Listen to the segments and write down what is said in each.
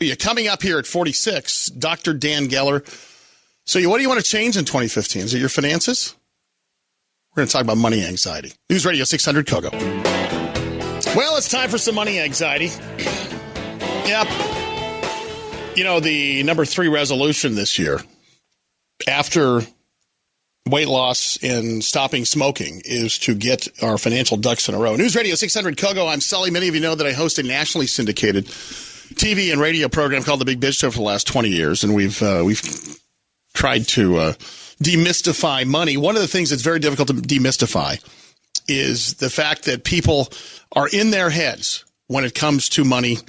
You're coming up here at 46, Dr. Dan Geller. So what do you want to change in 2015? Is it your finances? We're going to talk about money anxiety. News Radio 600 Kogo. Well, it's time for some money anxiety. Yep. You know, the number 3 resolution this year, after weight loss and stopping smoking, is to get our financial ducks in a row. News Radio 600 Kogo. I'm Sully. Many of you know that I host a nationally syndicated TV and radio program called The Big Biz Show for the last 20 years, and we've tried to demystify money. One of the things that's very difficult to demystify is the fact that people are in their heads when it comes to money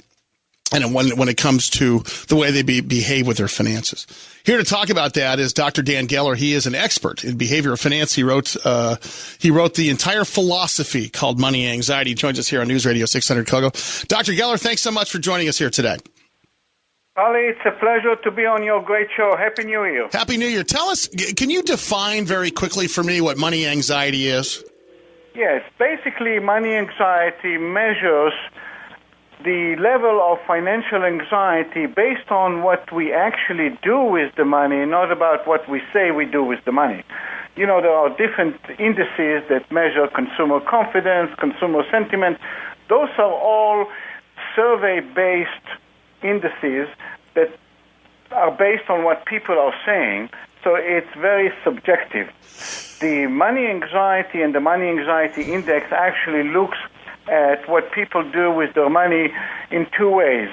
and when it comes to the way they behave with their finances. Here to talk about that is Dr. Dan Geller. He is an expert in behavioral finance. He wrote the entire philosophy called Money Anxiety. He joins us here on News Radio 600 Kogo. Dr. Geller, thanks so much for joining us here today. Ali, it's a pleasure to be on your great show. Happy New Year. Happy New Year. Tell us, can you define very quickly for me what money anxiety is? Yes. Basically, money anxiety measures the level of financial anxiety based on what we actually do with the money, not about what we say we do with the money. You know, there are different indices that measure consumer confidence, consumer sentiment. Those are all survey-based indices that are based on what people are saying, so it's very subjective. The money anxiety and the money anxiety index actually looks at what people do with their money in 2 ways,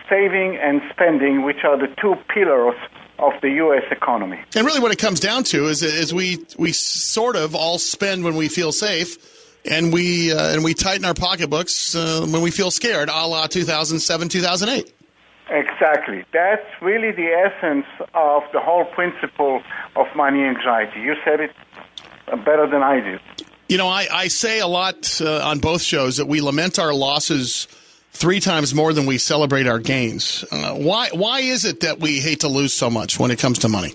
saving and spending, which are the 2 pillars of the U.S. economy. And really what it comes down to is we sort of all spend when we feel safe, and we tighten our pocketbooks when we feel scared, a la 2007, 2008. Exactly. That's really the essence of the whole principle of money anxiety. You said it better than I did. You know, I say a lot on both shows that we lament our losses 3 times more than we celebrate our gains. Why is it that we hate to lose so much when it comes to money?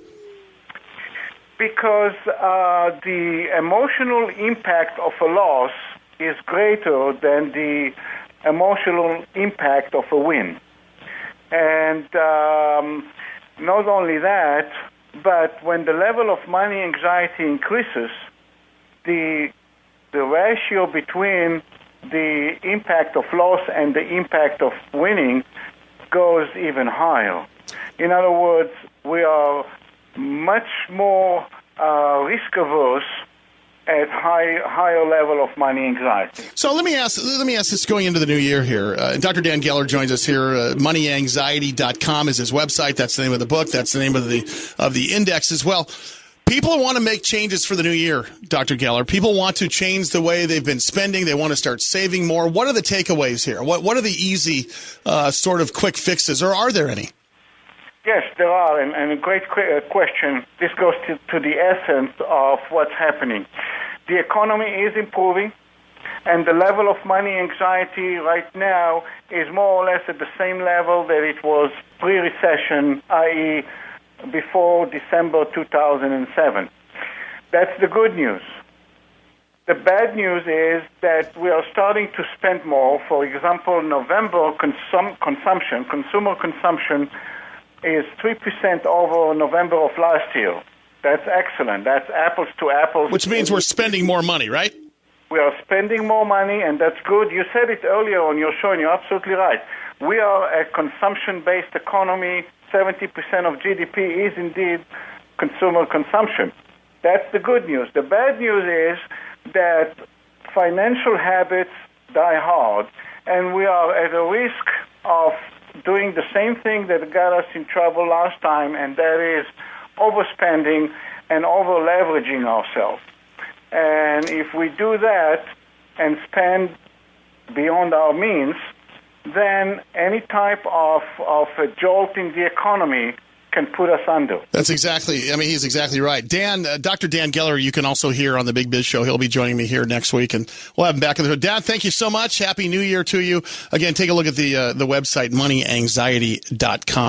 Because the emotional impact of a loss is greater than the emotional impact of a win. And not only that, but when the level of money anxiety increases, the ratio between the impact of loss and the impact of winning goes even higher. In other words, we are much more risk-averse at higher level of money anxiety. So let me ask this going into the new year here. Dr. Dan Geller joins us here. Moneyanxiety.com is his website. That's the name of the book. That's the name of the index as well. People want to make changes for the new year, Dr. Geller. People want to change the way they've been spending. They want to start saving more. What are the takeaways here? What are the easy sort of quick fixes, or are there any? Yes, there are, and a great question. This goes to the essence of what's happening. The economy is improving, and the level of money anxiety right now is more or less at the same level that it was pre-recession, i.e., before December 2007. That's the good news. The bad news is that we are starting to spend more. For example, November consumer consumption is 3% over November of last year. That's excellent. That's apples to apples. Which means we're spending more money, right? We are spending more money, and that's good. You said it earlier on your show, and you're absolutely right. We are a consumption-based economy. 70% of GDP is indeed consumer consumption. That's the good news. The bad news is that financial habits die hard, and we are at a risk of doing the same thing that got us in trouble last time, and that is overspending and over-leveraging ourselves. And if we do that and spend beyond our means, then any type of a jolt in the economy can put us under. That's exactly, I mean, he's exactly right. Dr. Dan Geller, you can also hear on the Big Biz Show. He'll be joining me here next week, and we'll have him back in the show. Dan, thank you so much. Happy New Year to you. Again, take a look at the website, moneyanxiety.com.